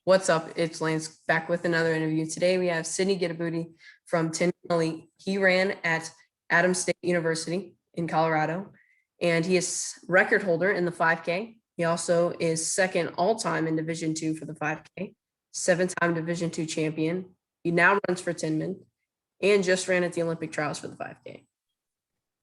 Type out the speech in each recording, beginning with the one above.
What's up? It's Lance back with another interview. Today we have Sydney Gidabuday from Tinman Elite. He ran at Adams State University in Colorado, and he is record holder in the 5K. He also is second all-time in Division II for the 5K, seven-time Division II champion. He now runs for Tinman and just ran at the Olympic trials for the 5K.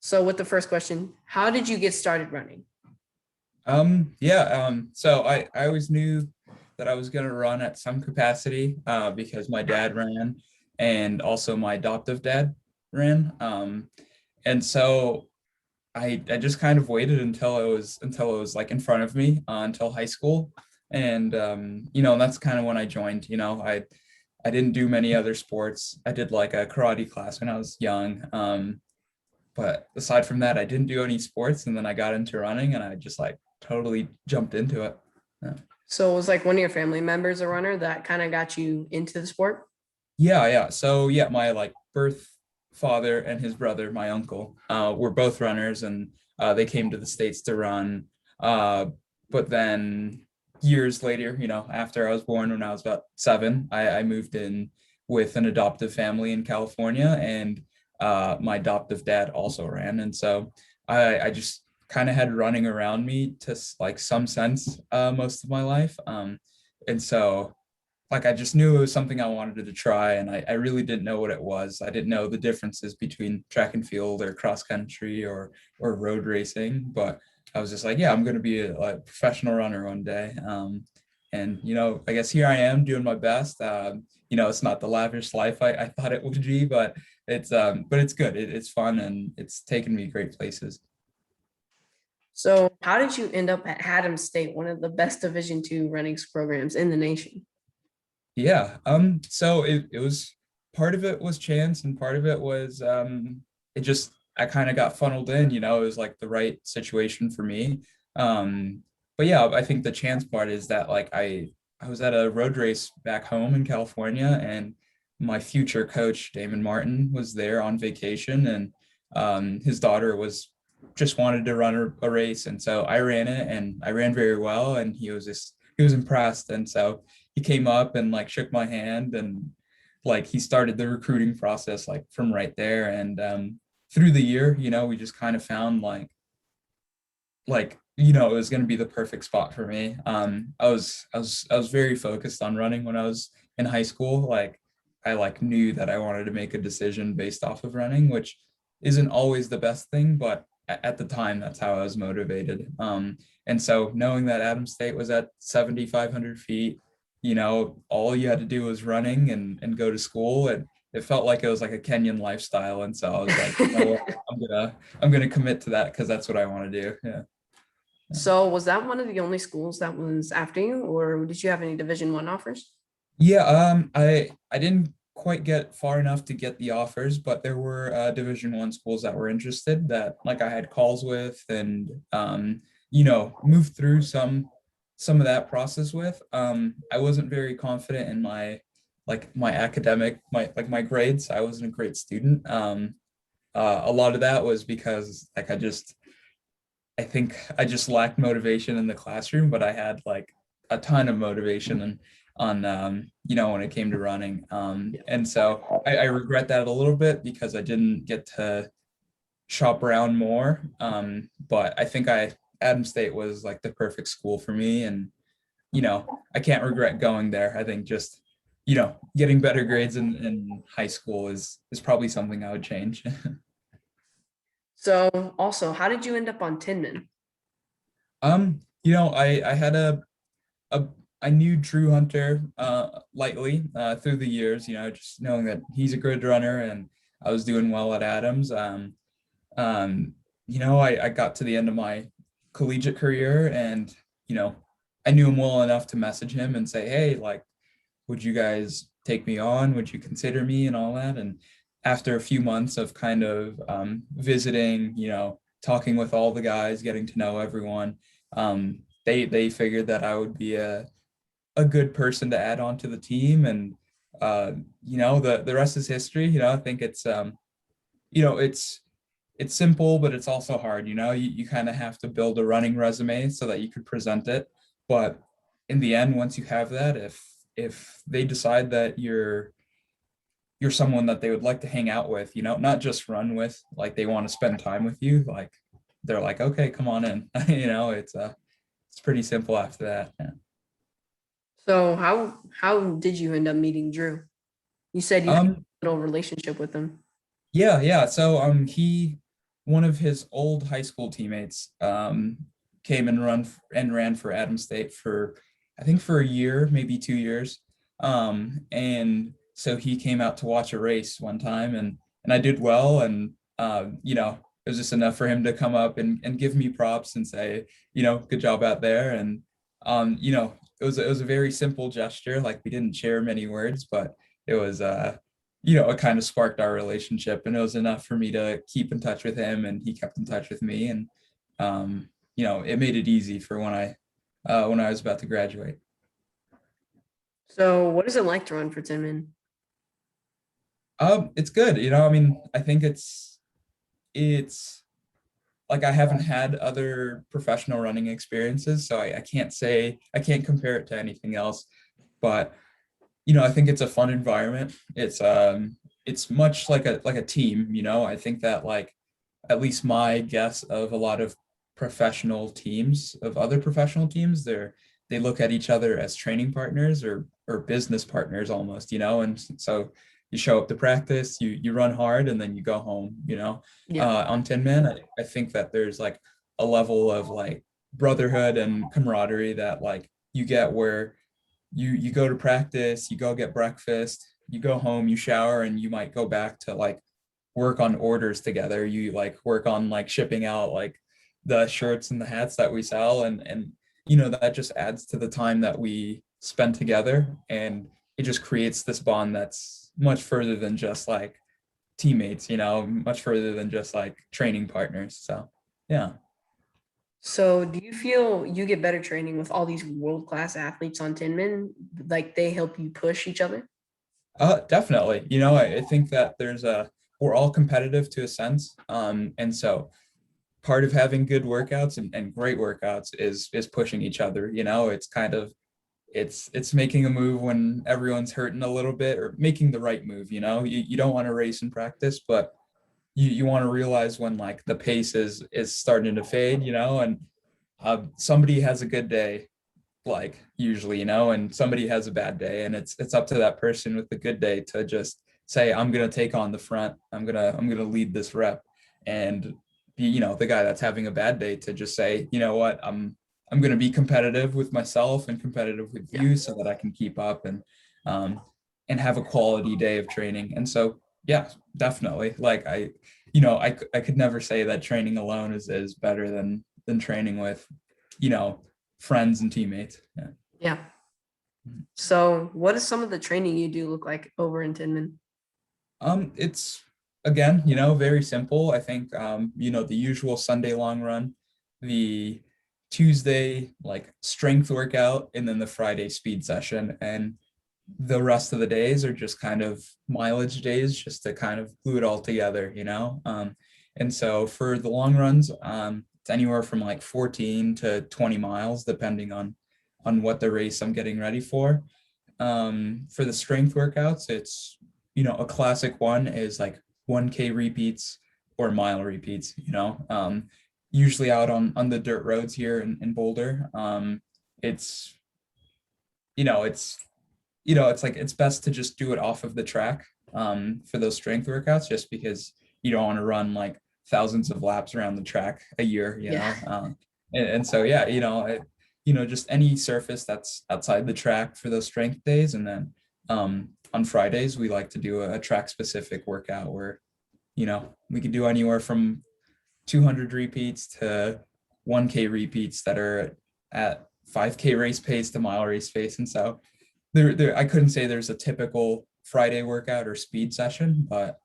So with the first question, how did you get started running? So I always knew that I was going to run at some capacity because my dad ran and also my adoptive dad ran. And so I just kind of waited until it was like in front of me until high school. And that's kind of when I joined. I didn't do many other sports. I did like a karate class when I was young. But aside from that, I didn't do any sports, and then I got into running and I just like totally jumped into it. Yeah. So it was like one of your family members a runner that kind of got you into the sport? Yeah. So yeah, my like birth father and his brother, my uncle, were both runners, and they came to the States to run. But then years later, after I was born, when I was about 7, I moved in with an adoptive family in California, and my adoptive dad also ran, and so I just kind of had running around me to like some sense most of my life. And so like I just knew it was something I wanted to try, and I really didn't know what it was. I didn't know the differences between track and field or cross country or road racing, but I was just like, yeah, I'm going to be a professional runner one day. And I guess here I am doing my best. It's not the lavish life I thought it would be, but it's good. It's fun, and it's taken me great places. So how did you end up at Adams State, one of the best Division II running programs in the nation? Yeah. So it was, part of it was chance, and part of it was it just, I kind of got funneled in, it was like the right situation for me. Um, but yeah, I think the chance part is that like I was at a road race back home in California, and my future coach, Damon Martin, was there on vacation, and his daughter was just wanted to run a race. And so I ran it, and I ran very well, and he was impressed. And so he came up and like shook my hand, and like he started the recruiting process like from right there. And through the year, we just kind of found it was going to be the perfect spot for me. I was very focused on running when I was in high school. Like I like knew that I wanted to make a decision based off of running, which isn't always the best thing, but at the time that's how I was motivated. And so knowing that Adams State was at 7,500 feet, all you had to do was running and go to school, and it felt like it was like a Kenyan lifestyle. And so I was like, I'm gonna commit to that because that's what I want to do. Yeah. So was that one of the only schools that was after you, or did you have any Division I offers? Yeah, I didn't quite get far enough to get the offers, but there were Division I schools that were interested, that like I had calls with, and moved through some of that process with. I wasn't very confident in my academic, my grades. I wasn't a great student. A lot of that was because like I think I just lacked motivation in the classroom, but I had like a ton of motivation and on when it came to running. And so I regret that a little bit because I didn't get to shop around more. But I think Adams State was like the perfect school for me, and I can't regret going there. I think just getting better grades in high school is probably something I would change. So also, how did you end up on Tinman? I had a I knew Drew Hunter lightly through the years, just knowing that he's a good runner, and I was doing well at Adams. Um, I got to the end of my collegiate career, and I knew him well enough to message him and say, hey, like, would you guys take me on? Would you consider me and all that? And after a few months of kind of visiting, talking with all the guys, getting to know everyone, they figured that I would be a good person to add on to the team. And the rest is history. I think it's simple, but it's also hard. You kind of have to build a running resume so that you could present it. But in the end, once you have that, if they decide that you're someone that they would like to hang out with, not just run with, like they want to spend time with you, like they're like, okay, come on in. It's pretty simple after that. Yeah. So how did you end up meeting Drew? You said you had Um, a little relationship with him. yeah, yeah. So one of his old high school teammates came and ran for Adams State for, I think, for a year, maybe 2 years. And so he came out to watch a race one time, and I did well, and it was just enough for him to come up and give me props and say, good job out there. And it was a very simple gesture. Like, we didn't share many words, but it was it kind of sparked our relationship, and it was enough for me to keep in touch with him, and he kept in touch with me. And it made it easy for when I was about to graduate. So what is it like to run for Tinman? It's good. I mean, I think it's like, I haven't had other professional running experiences, so I can't compare it to anything else. But I think it's a fun environment. It's much like a team. I think that, like, at least my guess of a lot of other professional teams, they look at each other as training partners or business partners almost, and so you show up to practice, you run hard, and then you go home. Yeah. On Tinman, I think that there's like a level of like brotherhood and camaraderie that, like, you get where you go to practice, you go get breakfast, you go home, you shower, and you might go back to like work on orders together. You like work on like shipping out like the shirts and the hats that we sell, and that just adds to the time that we spend together, and it just creates this bond that's much further than just like teammates, much further than just like training partners. So yeah. So do you feel you get better training with all these world-class athletes on Tinman? Like they help you push each other? Definitely. I think that we're all competitive to a sense. And so part of having good workouts and great workouts is pushing each other. It's kind of it's making a move when everyone's hurting a little bit, or making the right move. You don't want to race in practice, but you want to realize when, like, the pace is starting to fade, and somebody has a good day, like, usually, and somebody has a bad day, and it's up to that person with the good day to just say, I'm gonna take on the front, I'm gonna lead this rep. And be, the guy that's having a bad day to just say, what, I'm gonna be competitive with myself and competitive with Yeah. you so that I can keep up um and have a quality day of training. And so yeah, definitely, like, I could never say that training alone is better than training with you know friends and teammates. Yeah. Yeah. So what does some of the training you do look like over in Tinman? It's, again, very simple. I think, the usual Sunday long run, the Tuesday like strength workout, and then the Friday speed session. And the rest of the days are just kind of mileage days, just to kind of glue it all together. And so for the long runs, it's anywhere from like 14 to 20 miles, depending on what the race I'm getting ready for. For the strength workouts, it's, a classic one is like 1K repeats or mile repeats, usually out on the dirt roads here in Boulder. It's, it's, it's like, it's best to just do it off of the track, for those strength workouts, just because you don't want to run like thousands of laps around the track a year, Yeah. and so, yeah, just any surface that's outside the track for those strength days. And then on Fridays, we like to do a track specific workout where, we can do anywhere from 200 repeats to 1K repeats that are at 5K race pace to mile race pace. And so I couldn't say there's a typical Friday workout or speed session, but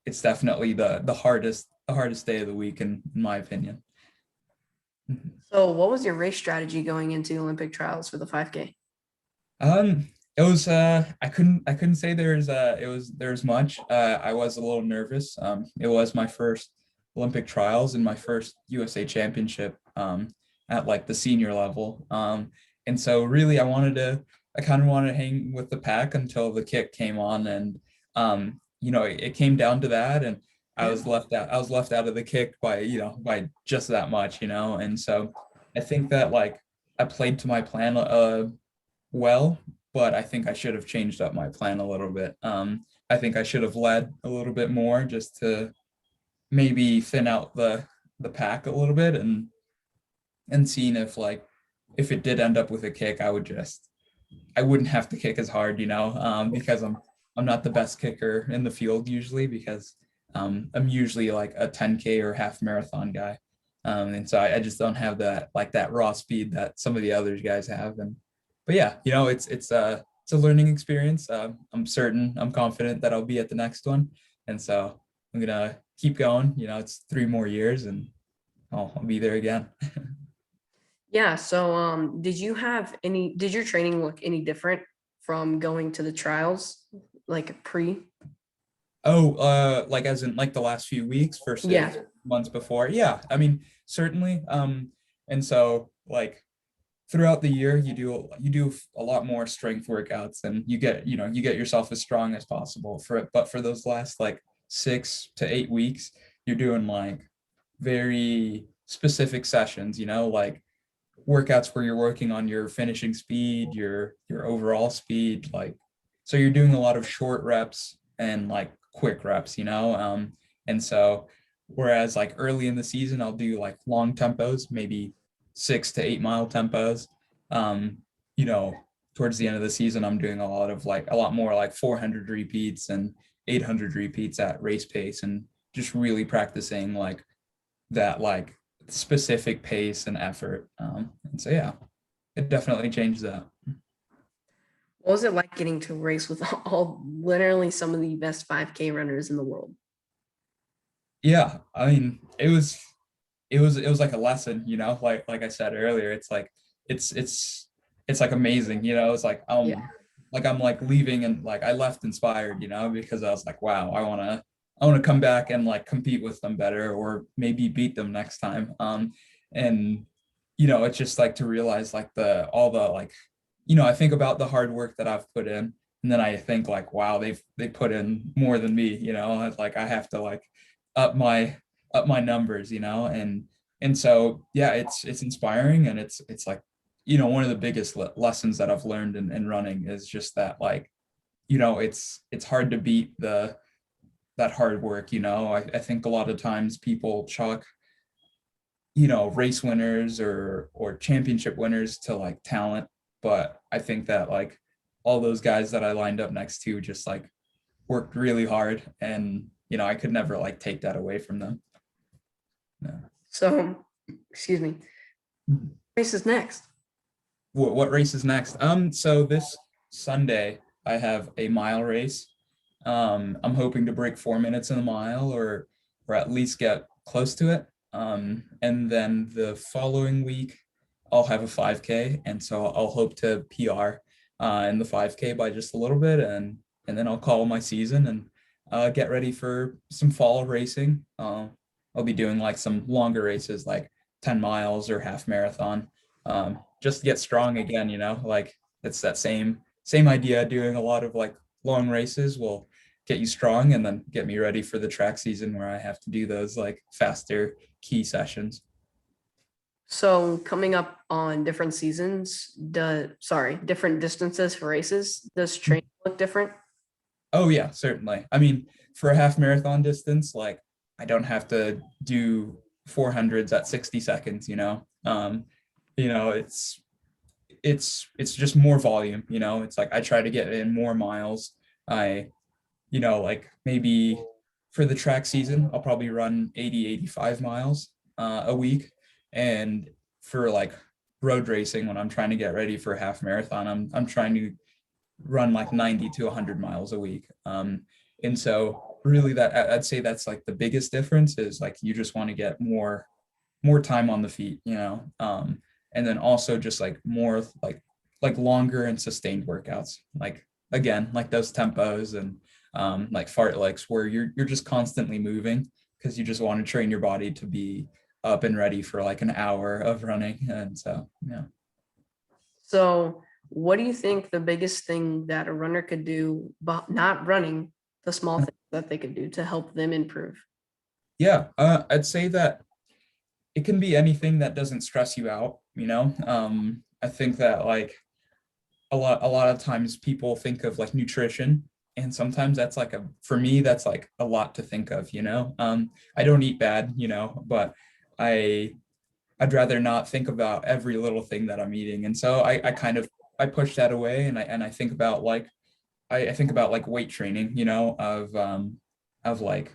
it's definitely the hardest day of the week, in my opinion. So what was your race strategy going into Olympic trials for the 5K? It was I couldn't say there's much. I was a little nervous. It was my first Olympic trials and my first USA championship at like the senior level. And so really I wanted to I kind of wanted to hang with the pack until the kick came on, and it came down to that, and I Yeah. was left out. I was left out of the kick by by just that much, and so I think that like I played to my plan well, but I think I should have changed up my plan a little bit. I think I should have led a little bit more just to maybe thin out the pack a little bit, and seeing if like if it did end up with a kick, I wouldn't have to kick as hard, because I'm not the best kicker in the field usually, because I'm usually like a 10K or half marathon guy. And so I just don't have that raw speed that some of the other guys have. But yeah, it's a learning experience. I'm confident that I'll be at the next one, and so I'm gonna keep going. It's 3 more years, and I'll be there again. Yeah. So did your training look any different from going to the trials, like pre? Oh, like as in like the last few weeks Yeah. versus months before. Yeah, I mean, certainly. And so like throughout the year, you do a lot more strength workouts, and you get yourself as strong as possible for it. But for those last like 6 to 8 weeks, you're doing like very specific sessions, like workouts where you're working on your finishing speed, your overall speed, like so you're doing a lot of short reps and like quick reps, and so whereas like early in the season I'll do like long tempos, maybe 6 to 8 mile tempos. Um, you know, Towards the end of the season I'm doing a lot more like 400 repeats and 800 repeats at race pace, and just really practicing like that like specific pace and effort. And so yeah, it definitely changed that. What was it like getting to race with all literally some of the best 5K runners in the world? Yeah, I mean, it was like a lesson, like I said earlier. It's like it's it's it's like amazing, it's Yeah. like I'm like leaving, and like I left inspired, because I was like, wow, I want to come back and like compete with them better, or maybe beat them next time. And it's just like to realize like the all the like I think about the hard work that I've put in, and then I think like, wow, they put in more than me. It's like I have to like up my numbers, and so yeah, it's inspiring, and it's like one of the biggest lessons that I've learned in running is just that like it's hard to beat that hard work. I think a lot of times people chalk race winners or championship winners to like talent, but I think that like all those guys that I lined up next to just like worked really hard, and I could never like take that away from them. Yeah. So, excuse me. Race is next. What race is next? So this Sunday I have a mile race. I'm hoping to break 4 minutes in a mile, or at least get close to it. And then the following week I'll have a 5K, and so I'll hope to PR in the 5K by just a little bit, and then I'll call my season and get ready for some fall racing. I'll be doing like some longer races, like 10 miles or half marathon, just to get strong again. Like it's that same idea. Doing a lot of like long races will get you strong, and then get me ready for the track season where I have to do those like faster key sessions. So coming up on different seasons, different distances for races, does training look different? Oh yeah, certainly. I mean, for a half marathon distance, like I don't have to do 400s at 60 seconds, you know, it's just more volume, it's like I try to get in more miles. I, like maybe for the track season, I'll probably run 80, 85 miles a week. And for like road racing, when I'm trying to get ready for a half marathon, I'm trying to run like 90 to 100 miles a week. And so really I'd say that's like the biggest difference is like you just want to get more time on the feet, and then also just like more like longer and sustained workouts, like again like those tempos, and like fartleks where you're just constantly moving, because you just want to train your body to be up and ready for like an hour of running. And so yeah. So what do you think the biggest thing that a runner could do, but not running, the small things that they could do to help them improve? Yeah, I'd say that it can be anything that doesn't stress you out, you know. I think that like a lot of times people think of like nutrition, and sometimes that's like a for me that's like a lot to think of, you know. I don't eat bad, you know, but I I'd rather not think about every little thing that I'm eating. And so I kind of I push that away, and I think about like I think about like weight training, you know, of like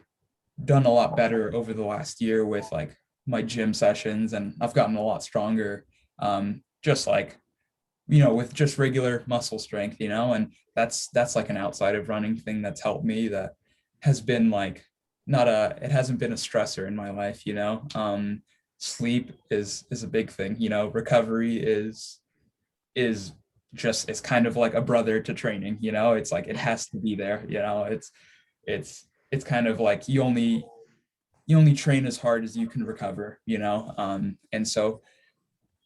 done a lot better over the last year with like my gym sessions, and I've gotten a lot stronger. Just like, you know, with just regular muscle strength, you know, and that's like an outside of running thing that's helped me, that has been like not a it hasn't been a stressor in my life, you know. Sleep is a big thing, you know. Recovery is just it's kind of like a brother to training, you know. It's like it has to be there, you know. It's kind of like you only train as hard as you can recover, you know. And so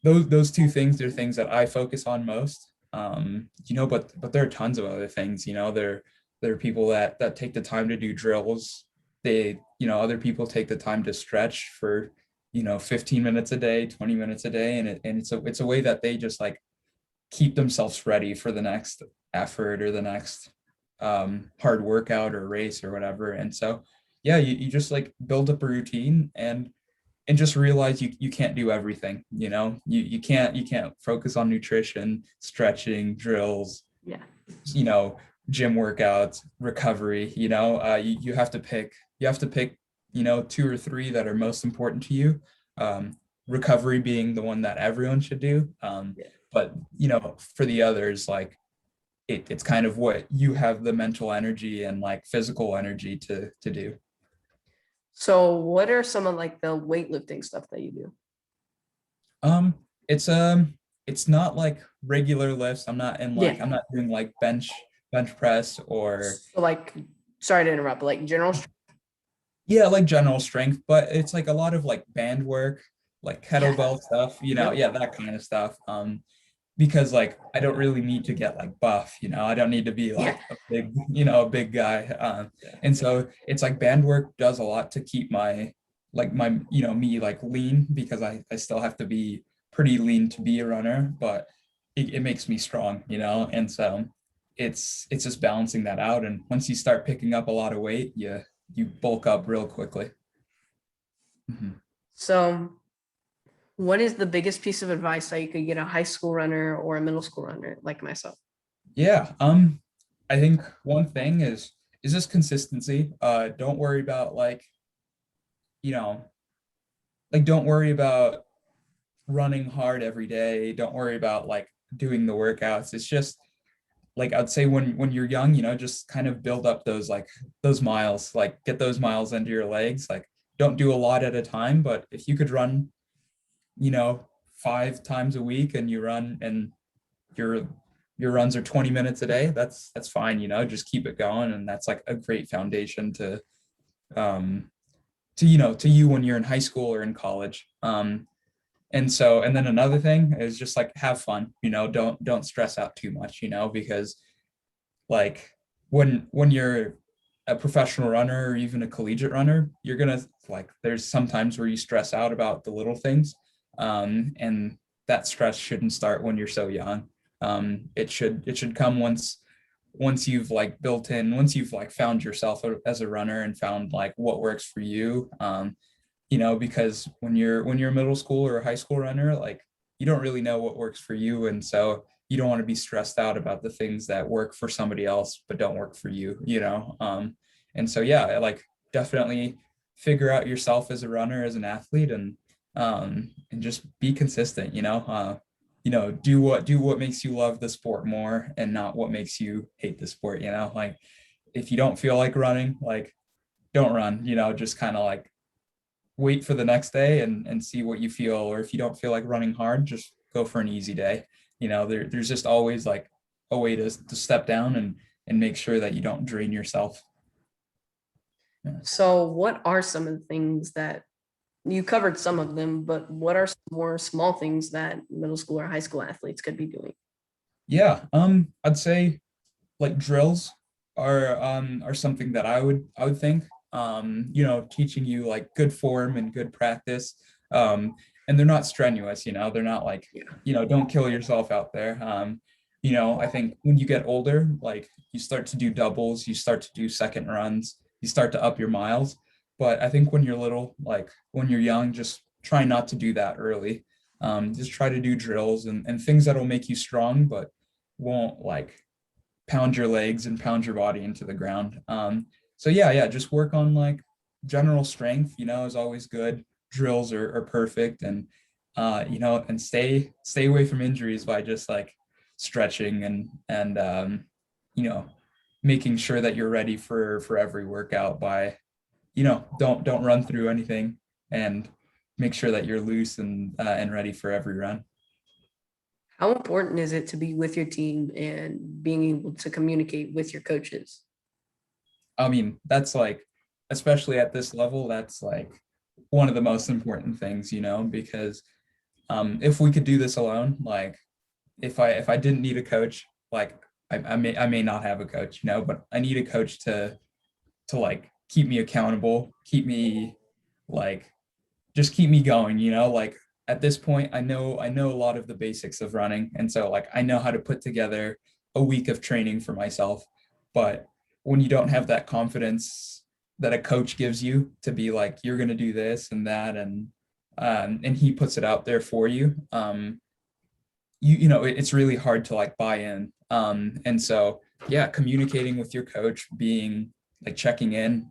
those two things are things that I focus on most. You know, but there are tons of other things, you know. There are people that take the time to do drills. They, you know, other people take the time to stretch for, you know, 15 minutes a day, 20 minutes a day, and it's a way that they just like keep themselves ready for the next effort or the next hard workout or race or whatever. And so yeah, you just like build up a routine, and just realize you can't do everything, you know. You can't focus on nutrition, stretching, drills, Yeah. you know, gym workouts, recovery, you know. You have to pick, you know, two or three that are most important to you. Recovery being the one that everyone should do. Yeah. But you know, for the others, like it's kind of what you have the mental energy and like physical energy to do. So what are some of like the weightlifting stuff that you do? Um, it's not like regular lifts. I'm Yeah. not doing like bench press or So like, sorry to interrupt, but like general yeah, like general strength, but it's like a lot of like band work, like yeah. kettlebell stuff, you know, Yep. yeah, that kind of stuff. Because like I don't really need to get like buff, you know. I don't need to be Yeah. like a big, you know, a big guy. And so it's like band work does a lot to keep my you know, me like lean, because I still have to be pretty lean to be a runner, but it makes me strong, you know. And so it's just balancing that out. And once you start picking up a lot of weight, you bulk up real quickly. Mhm. So what is the biggest piece of advice that you could get a high school runner or a middle school runner like myself? Yeah, I think one thing is just consistency. Don't worry about like, you know, like don't worry about running hard every day. Don't worry about like doing the workouts. It's just like I'd say when you're young, you know, just kind of build up those miles, like get those miles into your legs. Like don't do a lot at a time, but if you could run, you know, 5 times a week, and you run and your your runs are 20 minutes a day, that's fine, you know. Just keep it going, and that's like a great foundation um to, you know, to you when you're in high school or in college. And then another thing is just like have fun, you know. Don't stress out too much, you know, because like when you're a professional runner or even a collegiate runner, you're gonna like there's sometimes where you stress out about the little things. And that stress shouldn't start when you're so young. It should come once you've like built in, once you've like found yourself as a runner and found like what works for you. You know, because when you're a middle school or a high school runner, like you don't really know what works for you, and so you don't want to be stressed out about the things that work for somebody else but don't work for you, you know. And so yeah, like definitely figure out yourself as a runner, as an athlete, and just be consistent, you know. You know, do what makes you love the sport more, and not what makes you hate the sport, you know. Like if you don't feel like running, like don't run, you know. Just kind of like wait for the next day and see what you feel. Or if you don't feel like running hard, just go for an easy day. You know, there's just always like a way to step down and make sure that you don't drain yourself. Yeah. So what are some of the things that you covered some of them, but what are some more small things that middle school or high school athletes could be doing? Yeah, I'd say like drills are something that I would think, teaching you like good form and good practice. And they're not strenuous, they're not like, Yeah. don't kill yourself out there. I think when you get older, like you start to do doubles, you start to do second runs, you start to up your miles. But I think when you're little, like when you're young, just try not to do that early. Just try to do drills and things that'll make you strong, but won't like pound your legs and pound your body into the ground. So yeah, just work on like general strength, is always good. Drills are perfect, and stay away from injuries by just like stretching and you know, making sure that you're ready for every workout by, don't run through anything and make sure that you're loose and ready for every run. How important is it to be with your team and being able to communicate with your coaches? I mean, that's like, especially at this level, that's like one of the most important things, because if we could do this alone, like if I didn't need a coach, like I may not have a coach, but I need a coach to like keep me accountable, keep me like just keep me going, like at this point I know a lot of the basics of running, and so like I know how to put together a week of training for myself. But when you don't have that confidence that a coach gives you to be like you're going to do this and that, and he puts it out there for you, it's really hard to like buy in. And so yeah, communicating with your coach, being like checking in,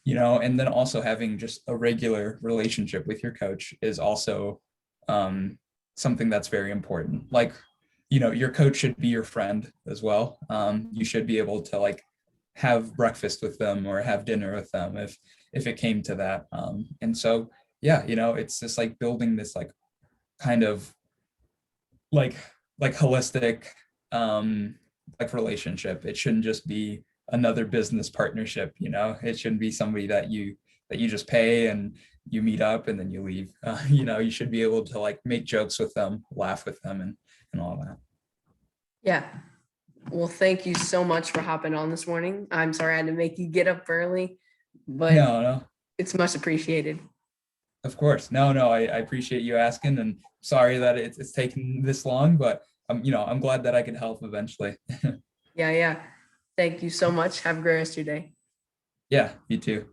and then also having just a regular relationship with your coach is also um something that's very important. Like, your coach should be your friend as well. You should be able to like have breakfast with them or have dinner with them if it came to that. And so yeah, it's just like building this like kind of like holistic um like relationship. It shouldn't just be another business partnership. It shouldn't be somebody that you just pay and you meet up and then you leave. You should be able to like make jokes with them, laugh with them, and all that. Yeah. Well, thank you so much for hopping on this morning. I'm sorry I had to make you get up early, but No, it's much appreciated. of course. No, I appreciate you asking, and sorry that it's taken this long, but I'm glad that I could help eventually. Yeah, yeah. Thank you so much. Have a great rest of your day. Yeah, you too.